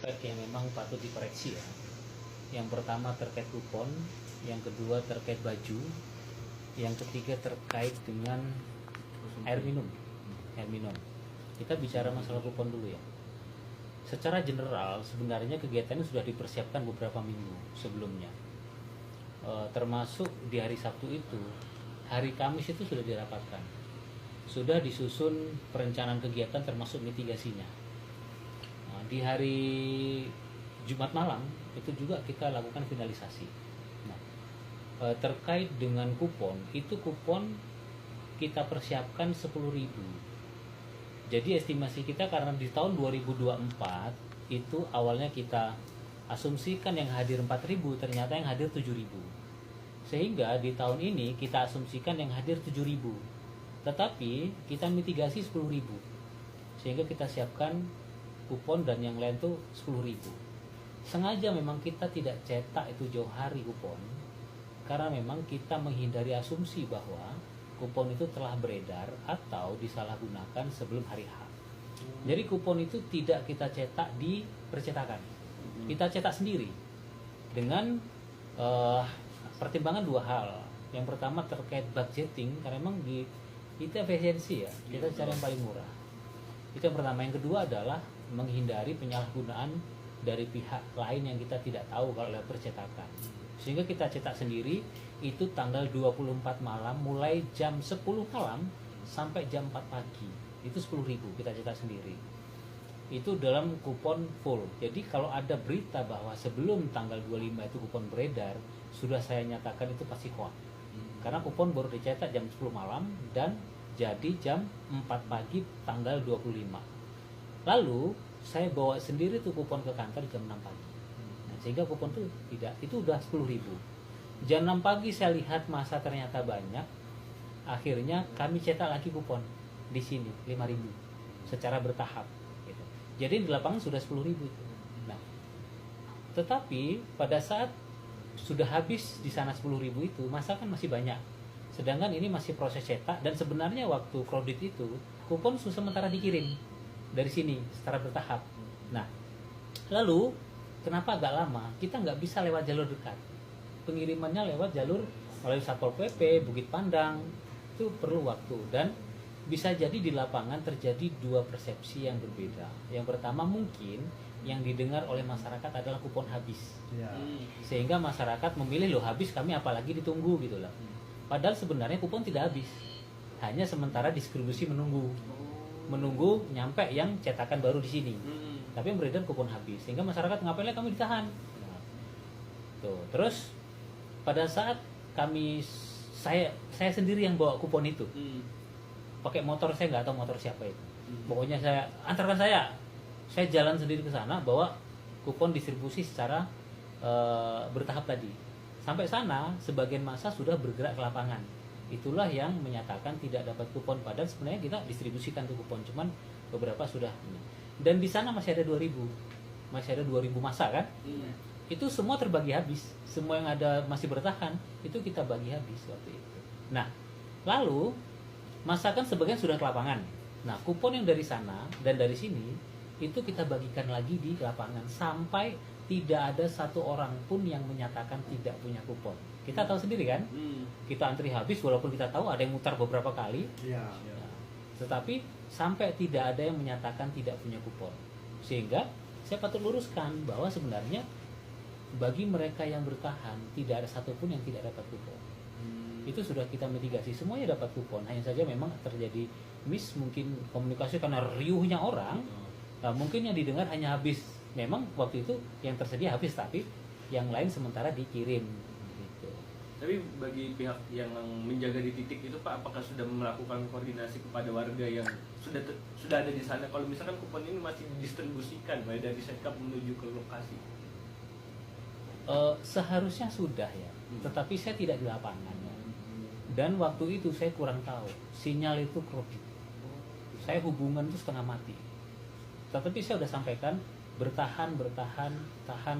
aspek yang memang patut dikoreksi ya. Yang pertama terkait kupon, yang kedua terkait baju, yang ketiga terkait dengan air minum. Air minum. Kita bicara masalah kupon dulu ya. Secara general sebenarnya kegiatan ini sudah dipersiapkan beberapa minggu sebelumnya. Termasuk di hari Sabtu itu, hari Kamis itu sudah dirapatkan. Sudah disusun perencanaan kegiatan termasuk mitigasinya. Di hari Jumat malam itu juga kita lakukan finalisasi. Nah, terkait dengan kupon, itu kupon kita persiapkan 10.000. Jadi estimasi kita karena di tahun 2024 itu awalnya kita asumsikan yang hadir 4.000, ternyata yang hadir 7.000. Sehingga di tahun ini kita asumsikan yang hadir 7.000. Tetapi kita mitigasi 10.000. Sehingga kita siapkan kupon dan yang lain tuh 10.000. Sengaja memang kita tidak cetak itu jauh hari kupon, karena memang kita menghindari asumsi bahwa kupon itu telah beredar atau disalahgunakan sebelum hari H. Jadi kupon itu tidak kita cetak di percetakan, kita cetak sendiri dengan pertimbangan dua hal. Yang pertama terkait budgeting, karena memang itu efisiensi ya, kita cari yang paling murah. Itu yang pertama. Yang kedua adalah menghindari penyalahgunaan dari pihak lain yang kita tidak tahu kalau lewat percetakan. Sehingga kita cetak sendiri itu tanggal 24 malam mulai jam 10 malam sampai jam 4 pagi. Itu 10.000 kita cetak sendiri. Itu dalam kupon full. Jadi kalau ada berita bahwa sebelum tanggal 25 itu kupon beredar, sudah saya nyatakan itu pasti hoax. Karena kupon baru dicetak jam 10 malam dan jadi jam 4 pagi tanggal 25. Lalu saya bawa sendiri tuh kupon ke kantor jam 6 pagi. Nah, sehingga kupon tuh tidak, itu udah 10.000. Jam 6 pagi saya lihat masa ternyata banyak. Akhirnya kami cetak lagi kupon di sini 5.000 secara bertahap gitu. Jadi di lapangan sudah 10.000 itu. Nah, tetapi pada saat sudah habis di sana 10.000 itu, masa kan masih banyak. Sedangkan ini masih proses cetak dan sebenarnya waktu kredit itu kupon sementara dikirim dari sini secara bertahap. Nah, lalu kenapa agak lama? Kita nggak bisa lewat jalur dekat. Pengirimannya lewat jalur melalui Satpol PP, Bukit Pandang, itu perlu waktu dan bisa jadi di lapangan terjadi dua persepsi yang berbeda. Yang pertama mungkin yang didengar oleh masyarakat adalah kupon habis, sehingga masyarakat memilih loh habis kami apalagi ditunggu gitu lah. Padahal sebenarnya kupon tidak habis, hanya sementara distribusi menunggu nyampe yang cetakan baru di sini. Tapi yang beredar kupon habis, sehingga masyarakat ngapain kami ditahan. Nah, tuh. Terus pada saat saya sendiri yang bawa kupon itu, pakai motor, saya nggak tahu motor siapa itu. Pokoknya saya antarkan, saya jalan sendiri ke sana bawa kupon distribusi secara bertahap tadi. Sampai sana sebagian masa sudah bergerak ke lapangan. Itulah yang menyatakan tidak dapat kupon, padahal sebenarnya kita distribusikan tuh kupon, cuman beberapa sudah. Dan di sana masih ada 2.000 masa kan. Itu semua terbagi habis, semua yang ada masih bertahan itu kita bagi habis waktu itu. Nah, lalu masa kan sebagian sudah ke lapangan. Nah, kupon yang dari sana dan dari sini itu kita bagikan lagi di lapangan sampai tidak ada satu orang pun yang menyatakan tidak punya kupon. Kita tahu sendiri kan, kita antri habis walaupun kita tahu ada yang mutar beberapa kali. Ya. Tetapi sampai tidak ada yang menyatakan tidak punya kupon. Sehingga saya patut luruskan bahwa sebenarnya bagi mereka yang bertahan tidak ada satupun yang tidak dapat kupon. Itu sudah kita mitigasi, semuanya dapat kupon. Hanya saja memang terjadi mungkin komunikasi karena riuhnya orang. Mungkin yang didengar hanya habis. Memang waktu itu yang tersedia habis, tapi yang lain sementara dikirim. Tapi bagi pihak yang menjaga di titik itu Pak, apakah sudah melakukan koordinasi kepada warga yang sudah ada di sana? Kalau misalkan kupon ini masih didistribusikan baik dari Sekap menuju ke lokasi? Seharusnya sudah ya, tetapi saya tidak di lapangan ya. Dan waktu itu saya kurang tahu sinyal itu kredit. Saya hubungan itu setengah mati. Tetapi saya sudah sampaikan bertahan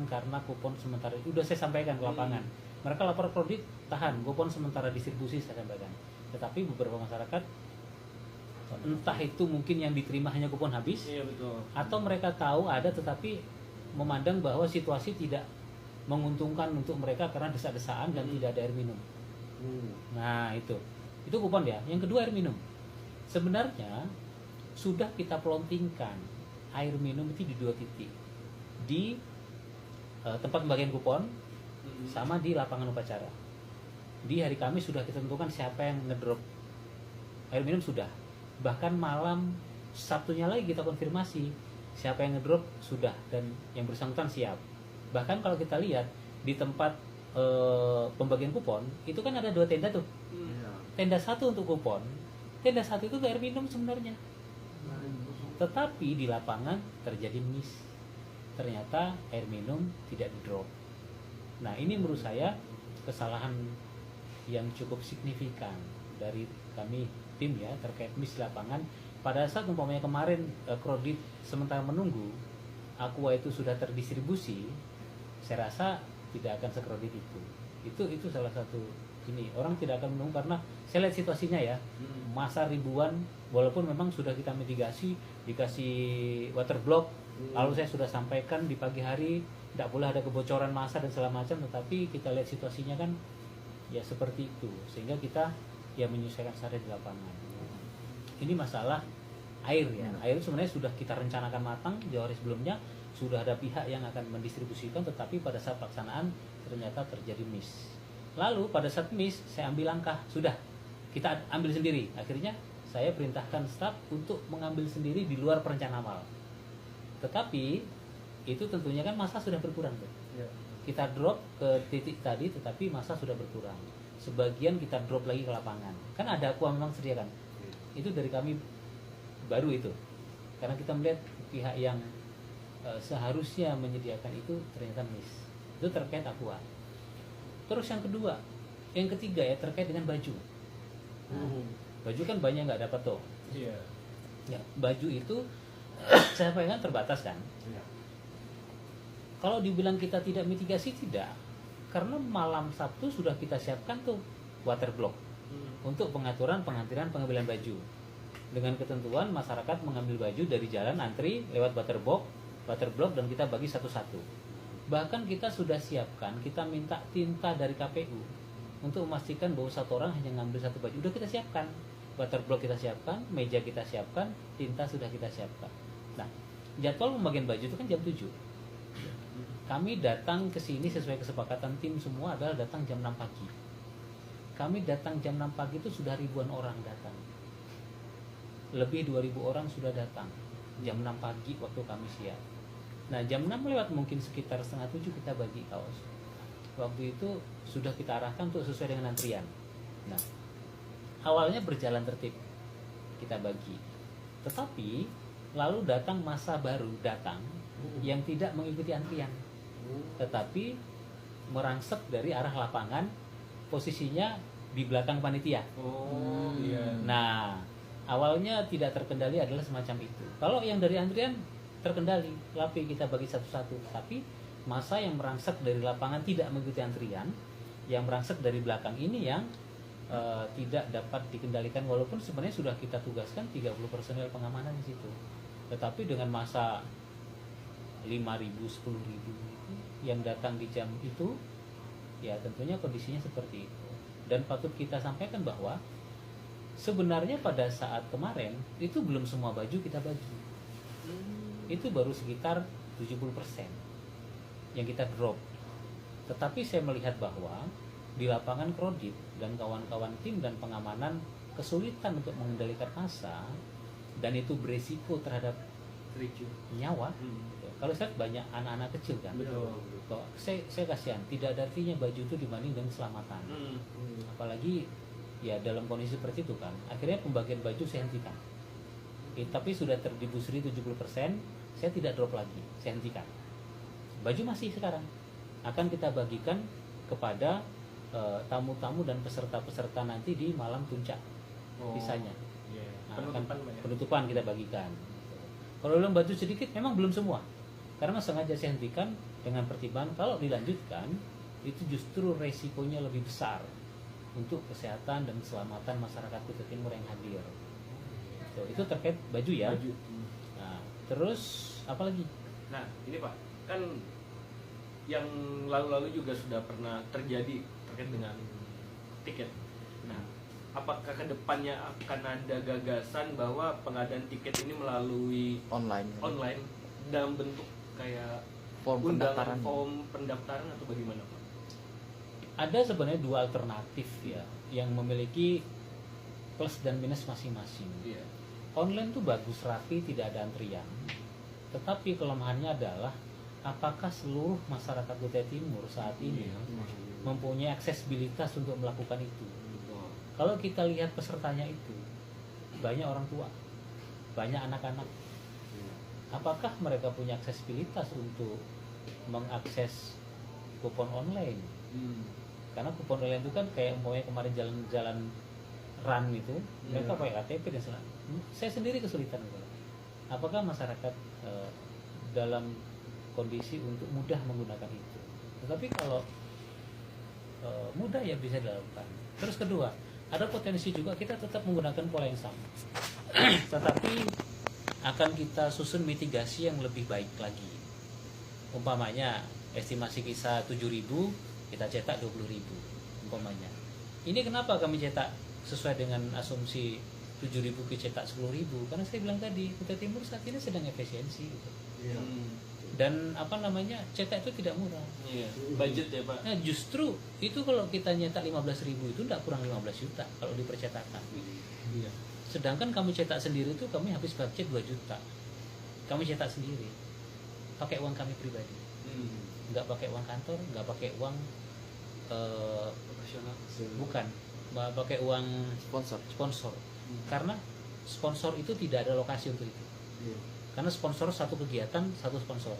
karena kupon sementara itu sudah saya sampaikan ke lapangan. Mereka lapor kredit, tahan, kupon sementara distribusi saya sampaikan. Tetapi beberapa masyarakat entah itu mungkin yang diterima hanya kupon habis, iya, betul. Atau mereka tahu ada tetapi memandang bahwa situasi tidak menguntungkan untuk mereka karena desak-desaan dan tidak ada air minum. Nah itu kupon ya. Yang kedua air minum. Sebenarnya sudah kita plottingkan air minum itu di 2 titik, di tempat pembagian kupon sama di lapangan upacara. Di hari Kamis sudah kita tentukan siapa yang ngedrop air minum sudah. Bahkan malam Sabtunya lagi kita konfirmasi siapa yang ngedrop sudah dan yang bersangkutan siap. Bahkan kalau kita lihat di tempat pembagian kupon itu kan ada 2 tenda tuh. Tenda 1 untuk kupon, tenda 1 itu air minum sebenarnya. Tetapi di lapangan terjadi miss. Ternyata air minum tidak di drop. Nah ini menurut saya kesalahan yang cukup signifikan dari kami tim ya terkait miss lapangan. Pada saat umpamanya kemarin kredit sementara menunggu Aqua itu sudah terdistribusi, saya rasa tidak akan sekredit itu. Itu salah satu ini orang tidak akan menunggu karena saya lihat situasinya ya masa ribuan walaupun memang sudah kita mitigasi dikasih water block lalu saya sudah sampaikan di pagi hari tidak boleh ada kebocoran massa dan segala macam, tetapi kita lihat situasinya kan ya seperti itu sehingga kita ya menyesuaikan sehari di lapangan. Ini masalah air ya. Air sebenarnya sudah kita rencanakan matang jauh hari sebelumnya, sudah ada pihak yang akan mendistribusikan, tetapi pada saat pelaksanaan ternyata terjadi miss. Lalu pada saat miss saya ambil langkah, sudah kita ambil sendiri. Akhirnya saya perintahkan staf untuk mengambil sendiri di luar perencanaan awal. Tetapi itu tentunya kan massa sudah berkurang tuh. Kita drop ke titik tadi tetapi massa sudah berkurang. Sebagian kita drop lagi ke lapangan. Kan ada Aqua memang sediakan. Itu dari kami baru itu. Karena kita melihat pihak yang seharusnya menyediakan itu ternyata miss. Itu terkait Aqua. Terus yang kedua, yang ketiga ya terkait dengan baju. Nah, baju kan banyak nggak dapat tuh. Ya, baju itu saya pengen terbatas kan. Kalau dibilang kita tidak mitigasi tidak, karena malam Sabtu sudah kita siapkan tuh water block untuk pengaturan pengantrian pengambilan baju. Dengan ketentuan masyarakat mengambil baju dari jalan antri lewat water block dan kita bagi satu-satu. Bahkan kita sudah siapkan, kita minta tinta dari KPU untuk memastikan bahwa satu orang hanya ngambil satu baju. Udah kita siapkan, water block kita siapkan, meja kita siapkan, tinta sudah kita siapkan. Nah, jadwal pembagian baju itu kan jam 7. Kami datang ke sini sesuai kesepakatan tim semua adalah datang jam 6 pagi. Kami datang jam 6 pagi itu sudah ribuan orang datang. Lebih 2.000 orang sudah datang jam 6 pagi waktu kami siap. Nah jam 6 lewat mungkin sekitar setengah 7 kita bagi kaos. Waktu itu sudah kita arahkan untuk sesuai dengan antrian. Nah awalnya berjalan tertib kita bagi, tetapi lalu datang masa baru datang yang tidak mengikuti antrian, tetapi merangsek dari arah lapangan, posisinya di belakang panitia. Nah awalnya tidak terkendali adalah semacam itu. Kalau yang dari antrian terkendali, rapi kita bagi satu-satu. Tapi masa yang merangsek dari lapangan tidak mengikuti antrian, yang merangsek dari belakang ini yang tidak dapat dikendalikan, walaupun sebenarnya sudah kita tugaskan 30 personel pengamanan di situ. Tetapi dengan masa 5.000, 10.000 yang datang di jam itu, ya tentunya kondisinya seperti itu. Dan patut kita sampaikan bahwa sebenarnya pada saat kemarin itu belum semua baju kita bagi. Itu baru sekitar 70% yang kita drop. Tetapi saya melihat bahwa di lapangan kredit dan kawan-kawan tim dan pengamanan kesulitan untuk mengendalikan massa, dan itu beresiko terhadap nyawa. Kalau saya banyak anak-anak kecil kan, saya kasihan, tidak ada artinya baju itu dibanding dengan keselamatan. Apalagi ya dalam kondisi seperti itu kan, akhirnya pembagian baju saya hentikan. Tapi sudah terdistribusi 70%, saya tidak drop lagi, saya hentikan. Baju masih sekarang akan kita bagikan kepada tamu-tamu dan peserta-peserta nanti di malam puncak. Sisanya penutupan kita bagikan. Kalau belum baju sedikit memang belum semua, karena sengaja saya hentikan dengan pertimbangan kalau dilanjutkan itu justru resikonya lebih besar untuk kesehatan dan keselamatan masyarakat Kuta Timur yang hadir. Itu terkait baju ya. Nah, terus apa lagi? Nah ini Pak, kan yang lalu-lalu juga sudah pernah terjadi terkait dengan tiket. Nah, apakah kedepannya akan ada gagasan bahwa pengadaan tiket ini melalui online dalam bentuk kayak form pendaftaran atau bagaimana Pak? Ada sebenarnya dua alternatif ya yang memiliki plus dan minus masing-masing. Iya. Online tuh bagus, rapi, tidak ada antrian. Tetapi kelemahannya adalah apakah seluruh masyarakat Kutai Timur saat ini mempunyai aksesibilitas untuk melakukan itu. Kalau kita lihat pesertanya itu banyak orang tua, banyak anak-anak. Apakah mereka punya aksesibilitas untuk mengakses kupon online? Karena kupon online itu kan kayak umpamanya kemarin jalan-jalan run itu, mereka pakai KTP dan sebagainya. Saya sendiri kesulitan gitu. Apakah masyarakat dalam kondisi untuk mudah menggunakan itu? Tetapi kalau mudah ya bisa dilakukan. Terus kedua, ada potensi juga kita tetap menggunakan pola yang sama. Tetapi akan kita susun mitigasi yang lebih baik lagi. Umpamanya estimasi kisah 7.000, kita cetak 20.000 umpamanya. Ini kenapa kami cetak sesuai dengan asumsi 7.000 cetak 10.000? Karena saya bilang tadi Kutai Timur saat ini sedang efisiensi gitu. Dan cetak itu tidak murah. Iya, budget ya Pak. Nah justru itu kalau kita nyetak 15.000 itu tidak kurang 15 juta kalau di percetakan. Iya. Sedangkan kami cetak sendiri itu kami habis budget 2 juta. Kami cetak sendiri. Pakai uang kami pribadi. Nggak pakai uang kantor, nggak pakai uang Profesional. bukan, pakai uang sponsor. Karena sponsor itu tidak ada lokasi untuk itu. Karena sponsor satu kegiatan, satu sponsor.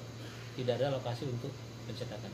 Tidak ada lokasi untuk pencetakan.